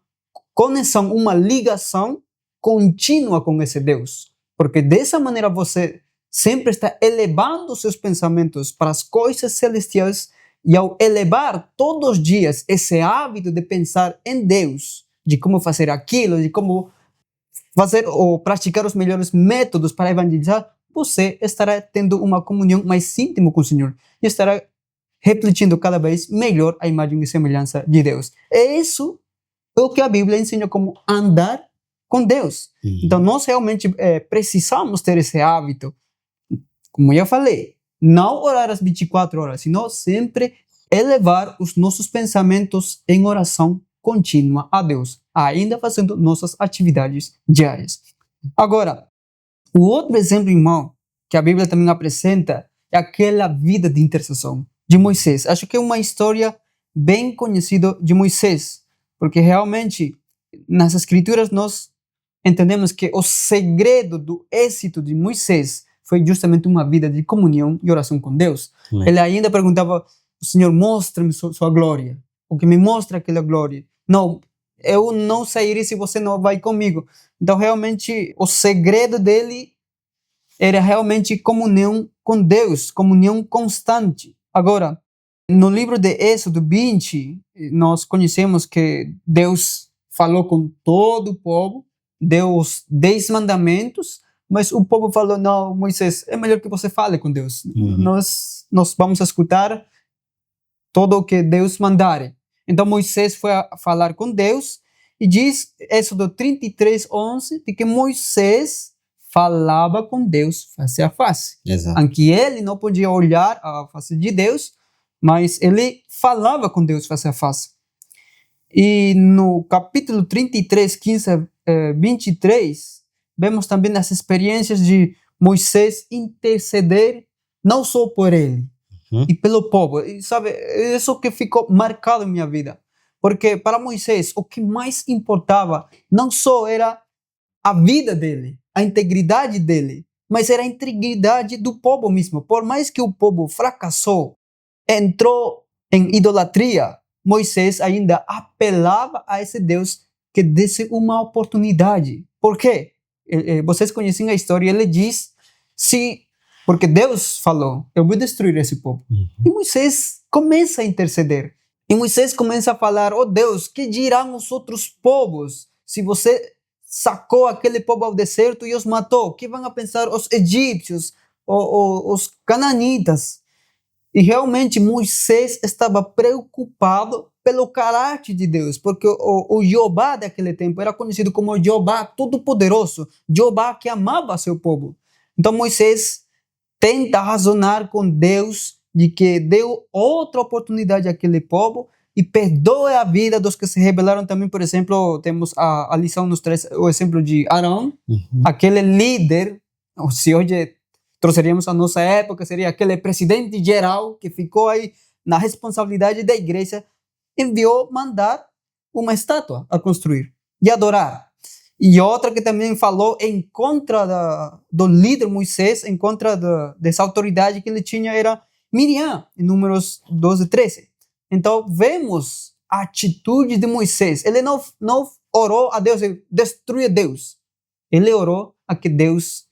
S1: conexão, uma ligação contínua com esse Deus, porque dessa maneira você sempre está elevando seus pensamentos para as coisas celestiais, e ao elevar todos os dias esse hábito de pensar em Deus, de como fazer aquilo, de como fazer ou praticar os melhores métodos para evangelizar, você estará tendo uma comunhão mais íntima com o Senhor e estará refletindo cada vez melhor a imagem e semelhança de Deus. E isso é o que a Bíblia ensina como andar com Deus. Então, nós realmente precisamos ter esse hábito, como eu falei, não orar às 24 horas, senão sempre elevar os nossos pensamentos em oração contínua a Deus, ainda fazendo nossas atividades diárias. Agora, o outro exemplo, irmão, que a Bíblia também apresenta é aquela vida de intercessão de Moisés. Acho que é uma história bem conhecida de Moisés, porque realmente nas Escrituras nós entendemos que o segredo do êxito de Moisés foi justamente uma vida de comunhão e oração com Deus. Ele ainda perguntava, Senhor, mostra-me sua glória, porque me mostra aquela glória. Não, eu não sairei se você não vai comigo. Então, realmente, o segredo dele era realmente comunhão com Deus, comunhão constante. Agora, no livro de Êxodo 20, nós conhecemos que Deus falou com todo o povo deu os 10 mandamentos, mas o povo falou, não, Moisés, é melhor que você fale com Deus. Nós vamos escutar todo o que Deus mandar. Então Moisés foi a falar com Deus e diz, Êxodo 33:11, de que Moisés falava com Deus face a face.
S2: Exato.
S1: Aunque ele não podia olhar a face de Deus, mas ele falava com Deus face a face. E no capítulo 33, 15 a 23, vemos também as experiências de Moisés interceder não só por ele, e pelo povo. E sabe, isso que ficou marcado em minha vida. Porque para Moisés, o que mais importava não só era a vida dele, a integridade dele, mas era a integridade do povo mesmo. Por mais que o povo fracassou, entrou em idolatria, Moisés ainda apelava a esse Deus que desse uma oportunidade. Por quê? Vocês conhecem a história, ele diz, porque Deus falou, eu vou destruir esse povo. E Moisés começa a interceder. E Moisés começa a falar, oh Deus, que dirão os outros povos se você sacou aquele povo ao deserto e os matou? O que vão a pensar os egípcios, os cananitas? E realmente Moisés estava preocupado pelo caráter de Deus, porque o Jeová daquele tempo era conhecido como Jeová Todo-Poderoso, Jeová que amava seu povo. Então Moisés tenta razonar com Deus de que deu outra oportunidade àquele povo e perdoe a vida dos que se rebelaram também. Por exemplo, temos a lição nos traz o exemplo de Arão, aquele líder, se hoje trouxeríamos a nossa época, seria aquele presidente geral que ficou aí na responsabilidade da igreja, enviou mandar uma estátua a construir e adorar. E outra que também falou em contra do líder Moisés, em contra dessa autoridade que ele tinha, era Miriam, em Números 12:13. Então, vemos a atitude de Moisés. Ele não orou a Deus e destruiu Deus. Ele orou a que Deus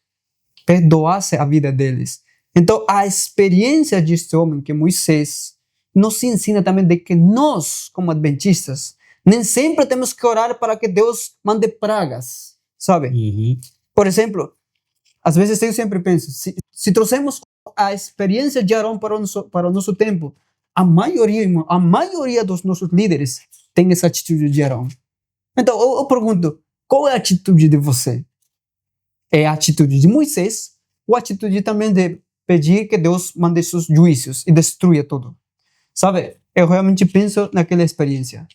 S1: perdoasse a vida deles. Então, a experiência deste homem, que Moisés, nos ensina também de que nós, como adventistas, nem sempre temos que orar para que Deus mande pragas, sabe? Por exemplo, às vezes eu sempre penso, se trouxemos a experiência de Arão para o nosso tempo, a maioria dos nossos líderes tem essa atitude de Arão. Então, eu pergunto, qual é a atitude de você? É a atitude de Moisés ou a atitude também de pedir que Deus mande seus juízos e destrua tudo? Sabe, eu realmente penso naquela experiência.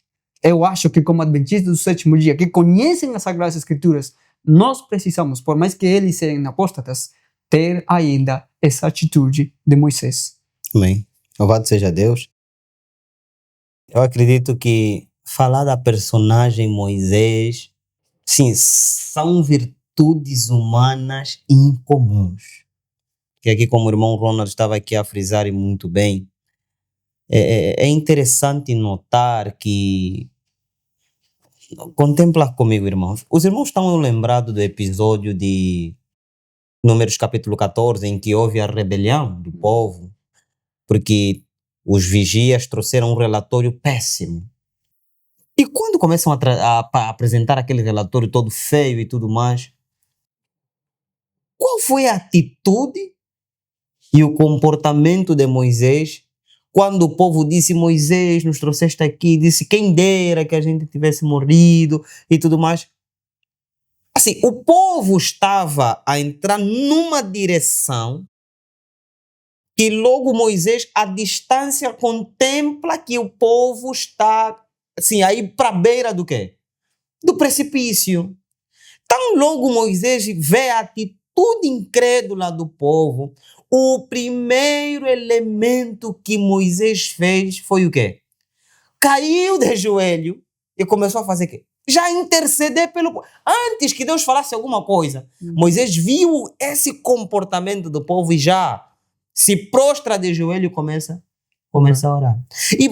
S1: Eu acho que como adventistas do sétimo dia, que conhecem as Sagradas Escrituras, nós precisamos, por mais que eles sejam apóstatas, ter ainda essa atitude de Moisés.
S2: Amém. Louvado seja Deus. Eu acredito que falar da personagem Moisés, sim, são virtudes humanas incomuns. Que aqui, como o irmão Ronald estava aqui a frisar e muito bem, é interessante notar que, contempla comigo, irmãos, os irmãos estão lembrados do episódio de Números capítulo 14, em que houve a rebelião do povo, porque os vigias trouxeram um relatório péssimo. E quando começam a apresentar aquele relatório todo feio e tudo mais, qual foi a atitude e o comportamento de Moisés quando o povo disse, Moisés, nos trouxeste aqui, disse, quem dera que a gente tivesse morrido e tudo mais. Assim, o povo estava a entrar numa direção que logo Moisés, à distância, contempla que o povo está, assim, aí para a beira do quê? Do precipício. Tão logo Moisés vê a atitude incrédula do povo, o primeiro elemento que Moisés fez foi o quê? Caiu de joelho e começou a fazer o quê? Já interceder pelo povo. Antes que Deus falasse alguma coisa, Moisés viu esse comportamento do povo e já se prostra de joelho e começa a orar.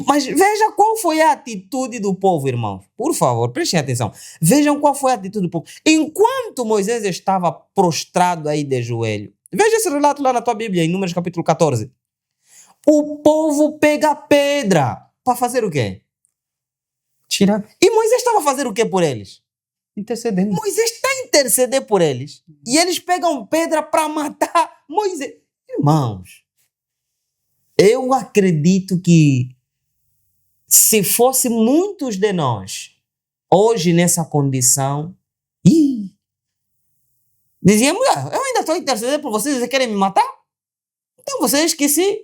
S2: Mas veja qual foi a atitude do povo, irmãos. Por favor, prestem atenção. Vejam qual foi a atitude do povo. Enquanto Moisés estava prostrado aí de joelho, veja esse relato lá na tua Bíblia, em Números capítulo 14. O povo pega pedra para fazer o quê?
S1: Tirar.
S2: E Moisés estava a fazer o quê por eles?
S1: Intercedendo.
S2: Moisés está interceder por eles. E eles pegam pedra para matar Moisés. Irmãos, eu acredito que se fosse muitos de nós hoje nessa condição, dizíamos, eu ainda estou intercedendo por vocês, vocês querem me matar? Então vocês esqueci.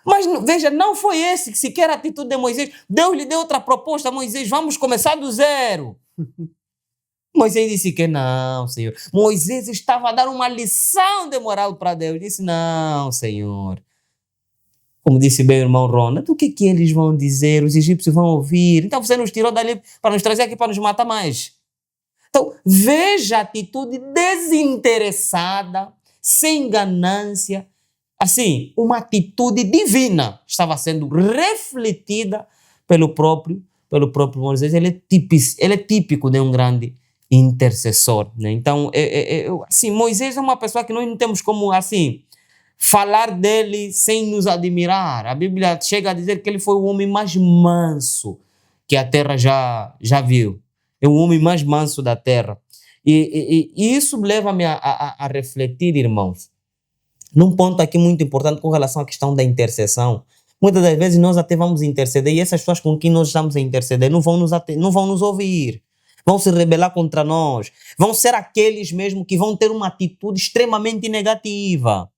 S2: Mas veja, não foi esse que sequer a atitude de Moisés. Deus lhe deu outra proposta a Moisés, vamos começar do zero. Moisés disse que não, Senhor. Moisés estava a dar uma lição de moral para Deus. Disse, não, Senhor. Como disse bem o irmão Ronald, o que eles vão dizer? Os egípcios vão ouvir. Então você nos tirou dali para nos trazer aqui para nos matar mais. Então, veja a atitude desinteressada, sem ganância. Assim, uma atitude divina estava sendo refletida pelo próprio Moisés. Ele é típico de um grande intercessor, né? Então, assim, Moisés é uma pessoa que nós não temos como, assim, falar dele sem nos admirar. A Bíblia chega a dizer que ele foi o homem mais manso que a terra já viu. É o homem mais manso da terra. E isso leva-me a refletir, irmãos, num ponto aqui muito importante com relação à questão da intercessão. Muitas das vezes nós até vamos interceder e essas pessoas com quem nós estamos a interceder não vão nos ouvir, vão se rebelar contra nós, vão ser aqueles mesmo que vão ter uma atitude extremamente negativa.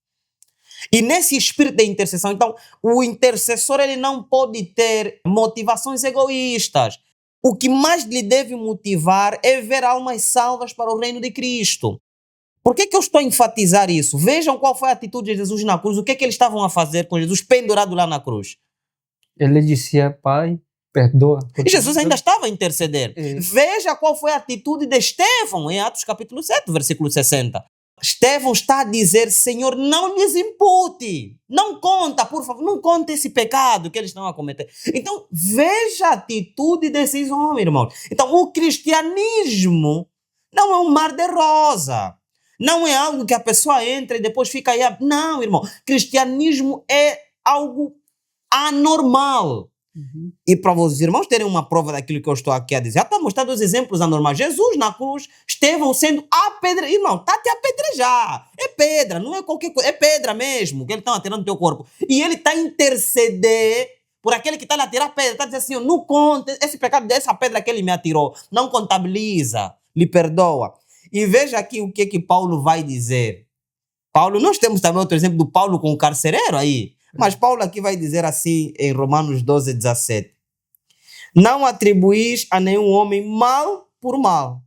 S2: E nesse espírito de intercessão, então, o intercessor ele não pode ter motivações egoístas. O que mais lhe deve motivar é ver almas salvas para o reino de Cristo. Por que eu estou a enfatizar isso? Vejam qual foi a atitude de Jesus na cruz. O que eles estavam a fazer com Jesus pendurado lá na cruz?
S1: Ele dizia, Pai, perdoa.
S2: E Jesus ainda estava a interceder. Veja qual foi a atitude de Estevão em Atos capítulo 7, versículo 60. Estevão está a dizer, Senhor, não lhes impute. Não conta, por favor, não conta esse pecado que eles estão a cometer. Então, veja a atitude desses homens, irmãos. Então, o cristianismo não é um mar de rosa. Não é algo que a pessoa entra e depois fica aí. Não, irmão. Cristianismo é algo anormal. Uhum. E para os irmãos terem uma prova daquilo que eu estou aqui a dizer, está mostrando os exemplos anormais. Jesus na cruz, Estevão sendo apedrejado. Irmão, está te apedrejar. É pedra, não é qualquer coisa. É pedra mesmo que ele está atirando no teu corpo. E ele está a interceder por aquele que está a atirar pedra. Está dizendo assim, não conta esse pecado dessa pedra que ele me atirou. Não contabiliza, lhe perdoa. E veja aqui o que Paulo vai dizer. Paulo, nós temos também outro exemplo do Paulo com o carcereiro aí. Mas Paulo aqui vai dizer assim em Romanos 12, 17. Não atribuís a nenhum homem mal por mal.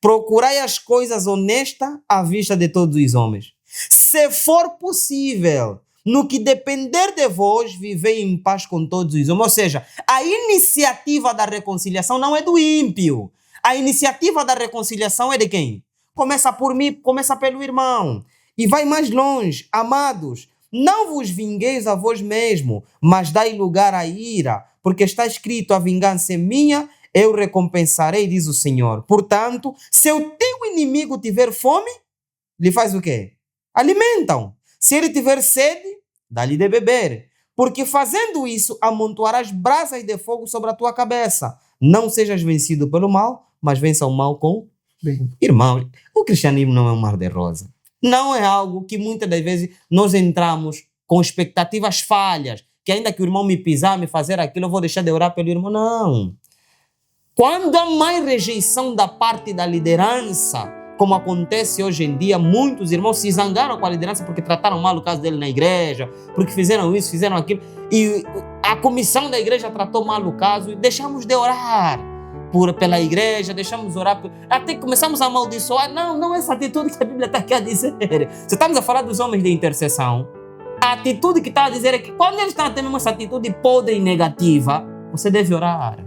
S2: Procurai as coisas honestas à vista de todos os homens. Se for possível, no que depender de vós, vivei em paz com todos os homens. Ou seja, a iniciativa da reconciliação não é do ímpio. A iniciativa da reconciliação é de quem? Começa por mim, começa pelo irmão. E vai mais longe. Amados, não vos vingueis a vós mesmo, mas dai lugar à ira, porque está escrito, a vingança é minha, eu recompensarei, diz o Senhor. Portanto, se o teu inimigo tiver fome, lhe faz o quê? Alimenta-o. Se ele tiver sede, dá-lhe de beber. Porque fazendo isso, amontoarás brasas de fogo sobre a tua cabeça. Não sejas vencido pelo mal, mas vença o mal com bem. Irmão, o cristianismo não é um mar de rosa. Não é algo que muitas das vezes nós entramos com expectativas falhas, que ainda que o irmão me pisar, me fazer aquilo, eu vou deixar de orar pelo irmão. Não. Quando há mais rejeição da parte da liderança, como acontece hoje em dia, muitos irmãos se zangaram com a liderança porque trataram mal o caso dele na igreja, porque fizeram isso, fizeram aquilo, e a comissão da igreja tratou mal o caso, e deixamos de orar pela igreja, deixamos de orar, até que começamos a amaldiçoar. Não é essa atitude que a Bíblia está aqui a dizer. Se estamos a falar dos homens de intercessão, a atitude que está a dizer é que quando eles estão a ter essa atitude podre e negativa, você deve orar.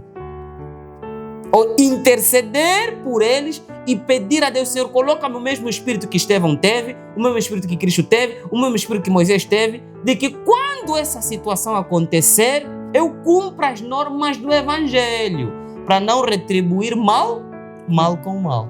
S2: Ou interceder por eles e pedir a Deus, Senhor, coloca-me o mesmo espírito que Estevão teve, o mesmo espírito que Cristo teve, o mesmo espírito que Moisés teve, de que quando essa situação acontecer, eu cumpra as normas do Evangelho, para não retribuir mal com mal.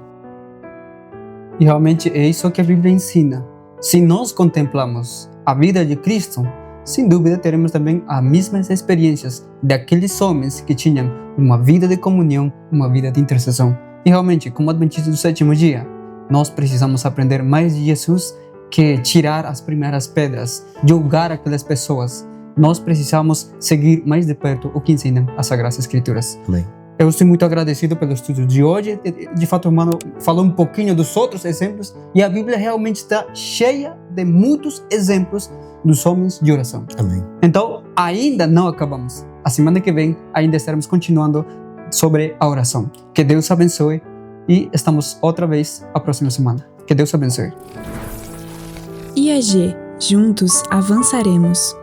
S1: E realmente é isso que a Bíblia ensina. Se nós contemplamos a vida de Cristo, sem dúvida teremos também as mesmas experiências daqueles homens que tinham uma vida de comunhão, uma vida de intercessão. E realmente, como adventistas do sétimo dia, nós precisamos aprender mais de Jesus que tirar as primeiras pedras, julgar aquelas pessoas. Nós precisamos seguir mais de perto o que ensinam as Sagradas Escrituras.
S2: Amém.
S1: Eu estou muito agradecido pelo estudo de hoje. De fato, o irmão falou um pouquinho dos outros exemplos e a Bíblia realmente está cheia de muitos exemplos dos homens de oração.
S2: Amém.
S1: Então, ainda não acabamos. A semana que vem ainda estaremos continuando sobre a oração. Que Deus abençoe e estamos outra vez a próxima semana. Que Deus abençoe.
S3: IAG, juntos avançaremos.